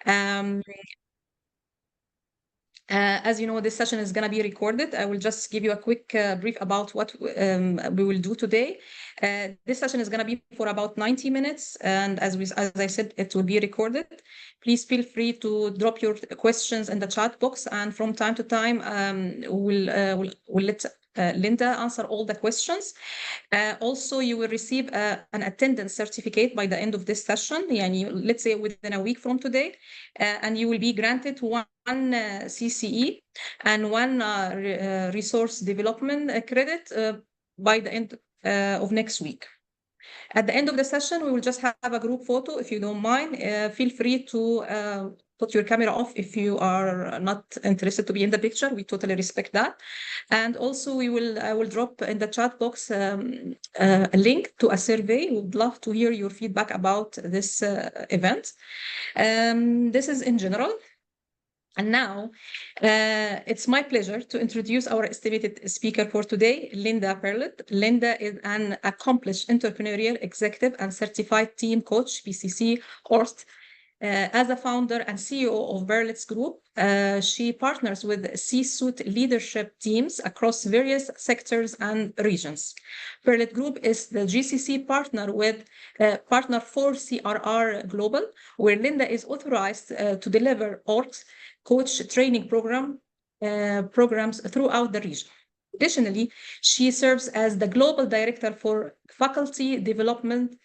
Um, as you know, this session is going to be recorded. I will just give you a quick brief about what we will do today. This session is going to be for about 90 minutes. And as I said, it will be recorded. Please feel free to drop your questions in the chat box. And from time to time, we'll let Linda answer all the questions. Also, you will receive an attendance certificate by the end of this session, let's say within a week from today, and you will be granted one CCE and one resource development credit by the end of next week. At the end of the session, we will just have a group photo. If you don't mind, feel free to put your camera off if you are not interested to be in the picture. We totally respect that. And also, I will drop in the chat box a link to a survey. We would love to hear your feedback about this event. This is in general. And now, it's my pleasure to introduce our estimated speaker for today, Linda Berlett. Linda is an accomplished entrepreneurial executive and certified team coach, PCC, Horst. As a founder and CEO of Berlett Group, she partners with C-suite leadership teams across various sectors and regions. Berlett Group is the GCC partner partner for CRR Global, where Linda is authorized to deliver orgs coach training programs throughout the region. Additionally, she serves as the global director for faculty development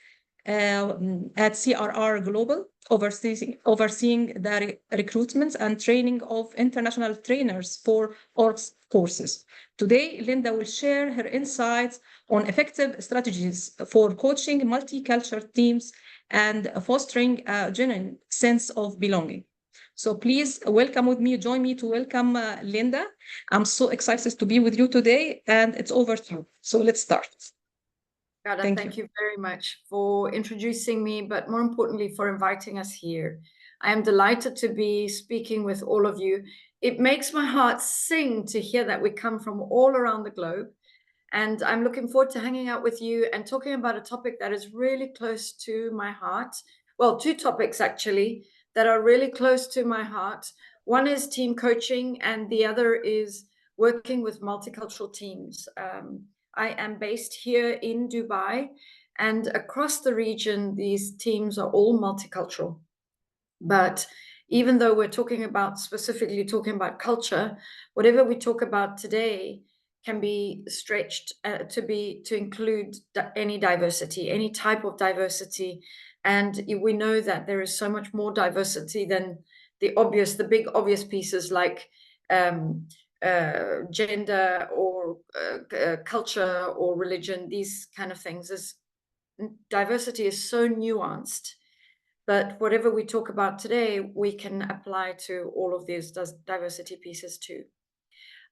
at CRR Global, overseeing the recruitment and training of international trainers for orgs courses. Today, Linda will share her insights on effective strategies for coaching multicultural teams and fostering a genuine sense of belonging. So please join me to welcome Linda. I'm so excited to be with you today, and it's over to you. So let's start. Ghada, thank you very much for introducing me, but more importantly, for inviting us here. I am delighted to be speaking with all of you. It makes my heart sing to hear that we come from all around the globe. And I'm looking forward to hanging out with you and talking about a topic that is really close to my heart. Well, two topics actually that are really close to my heart. One is team coaching, and the other is working with multicultural teams. I am based here in Dubai, and across the region, these teams are all multicultural. But even though we're specifically talking about culture, whatever we talk about today can be stretched to include any diversity, any type of diversity. And we know that there is so much more diversity than the big obvious pieces like gender or culture or religion, these kind of things. Diversity is so nuanced, but whatever we talk about today, we can apply to all of these diversity pieces too.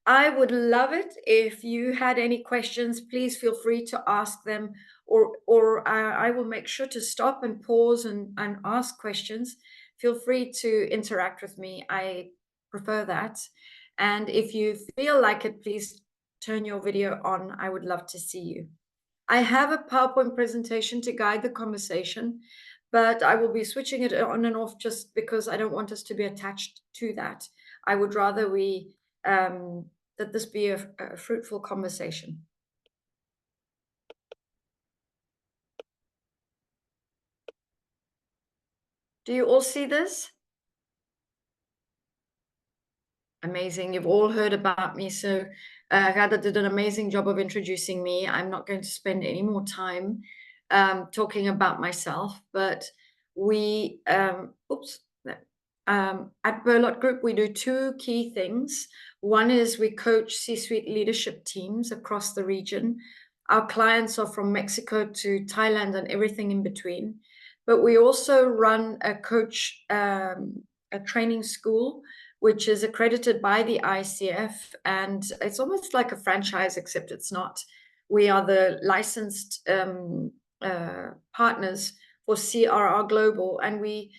I would love it if you had any questions. Please feel free to ask them, or I will make sure to stop and pause and ask questions. Feel free to interact with me. I prefer that. And if you feel like it, please turn your video on. I would love to see you. I have a PowerPoint presentation to guide the conversation, but I will be switching it on and off just because I don't want us to be attached to that. I would rather that this be a fruitful conversation. Do you all see this? Amazing. You've all heard about me. So Ghada did an amazing job of introducing me. I'm not going to spend any more time talking about myself, but we, at Berlett Group, we do two key things. One is we coach C-suite leadership teams across the region. Our clients are from Mexico to Thailand and everything in between. But we also run a training school, which is accredited by the ICF, and it's almost like a franchise, except it's not. We are the licensed partners for CRR Global, and we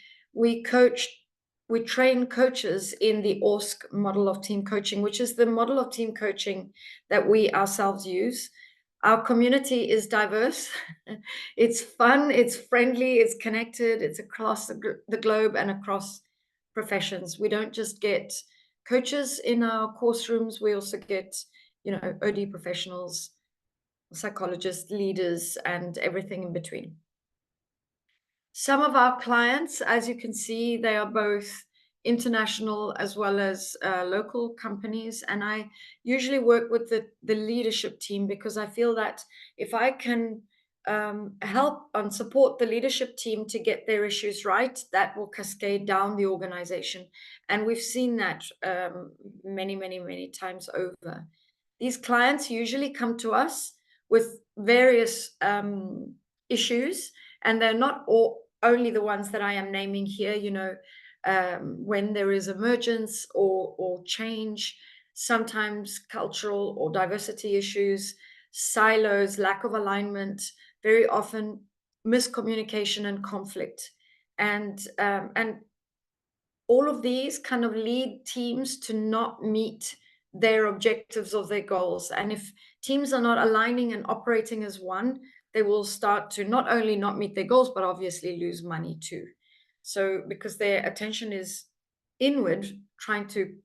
train coaches in the ORSC model of team coaching, which is the model of team coaching that we ourselves use. Our community is diverse. It's fun, it's friendly, it's connected, it's across the globe and across professions. We don't just get coaches in our course rooms. We also get, you know, OD professionals, psychologists, leaders, and everything in between. Some of our clients, as you can see, they are both international as well as local companies. And I usually work with the leadership team, because I feel that if I can help and support the leadership team to get their issues right, that will cascade down the organization. And we've seen that many, many, many times over. These clients usually come to us with various issues, and they're not only the ones that I am naming here. You know, when there is emergence or change, sometimes cultural or diversity issues, silos, lack of alignment, very often miscommunication and conflict, and all of these kind of lead teams to not meet their objectives or their goals. And if teams are not aligning and operating as one, they will start to not only not meet their goals, but obviously lose money too. So because their attention is inward, trying to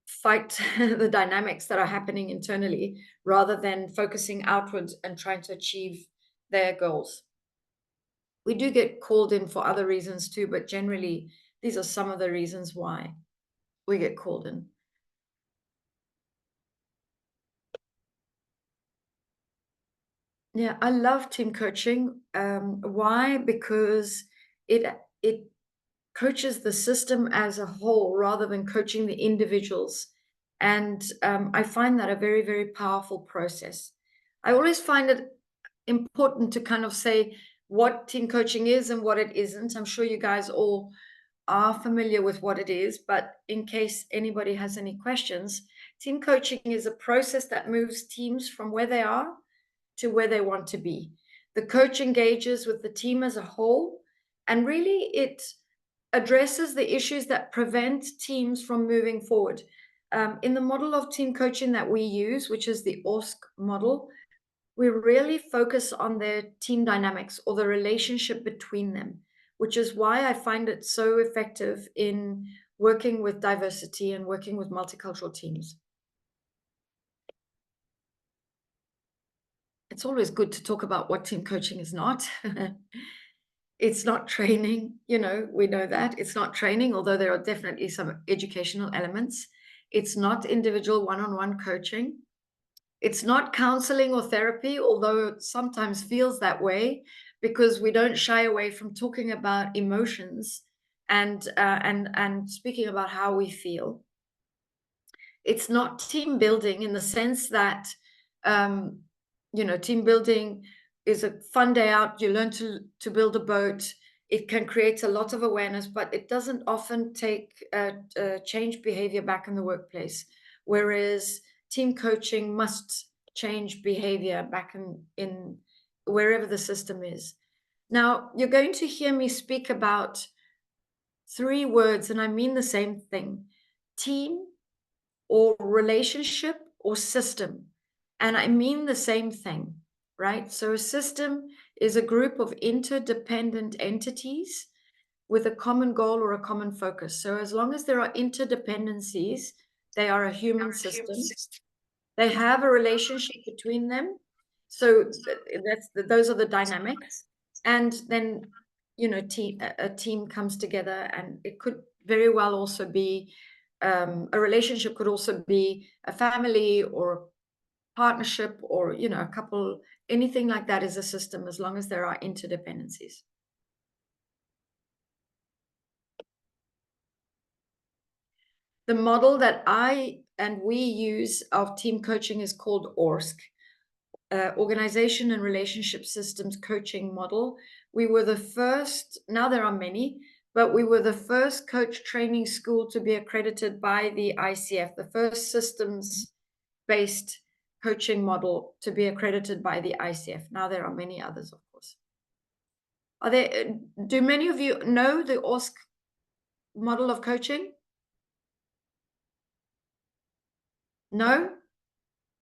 fight the dynamics that are happening internally, rather than focusing outwards and trying to achieve their goals. We do get called in for other reasons too, but generally these are some of the reasons why we get called in. Yeah, I love team coaching. Why? Because it coaches the system as a whole rather than coaching the individuals. And I find that a very, very powerful process. I always find it important to kind of say what team coaching is and what it isn't. I'm sure you guys all are familiar with what it is, but in case anybody has any questions, team coaching is a process that moves teams from where they are to where they want to be. The coach engages with the team as a whole, and really it addresses the issues that prevent teams from moving forward. In the model of team coaching that we use, which is the ORSC model, we really focus on their team dynamics or the relationship between them, which is why I find it so effective in working with diversity and working with multicultural teams. It's always good to talk about what team coaching is not. It's not training, you know, we know that. It's not training, although there are definitely some educational elements. It's not individual one-on-one coaching. It's not counseling or therapy, although it sometimes feels that way, because we don't shy away from talking about emotions and speaking about how we feel. It's not team building in the sense that, you know, team building is a fun day out. You learn to build a boat. It can create a lot of awareness, but it doesn't often take change behavior back in the workplace. Whereas team coaching must change behavior back in wherever the system is. Now, you're going to hear me speak about 3 words, and I mean the same thing: team, or relationship, or system. And I mean the same thing, right? So a system is a group of interdependent entities with a common goal or a common focus. So as long as there are interdependencies, they are a human system. They have a relationship between them. So those are the dynamics. And then, you know, a team comes together, and it could very well also be a relationship, could also be a family or a partnership, or, you know, a couple. Anything like that is a system, as long as there are interdependencies. The model that I and we use of team coaching is called ORSC, Organization and Relationship Systems Coaching Model. We were the first, now there are many, but we were the first coach training school to be accredited by the ICF, the first systems-based coaching model to be accredited by the ICF. Now there are many others, of course. Do many of you know the ORSC model of coaching? No?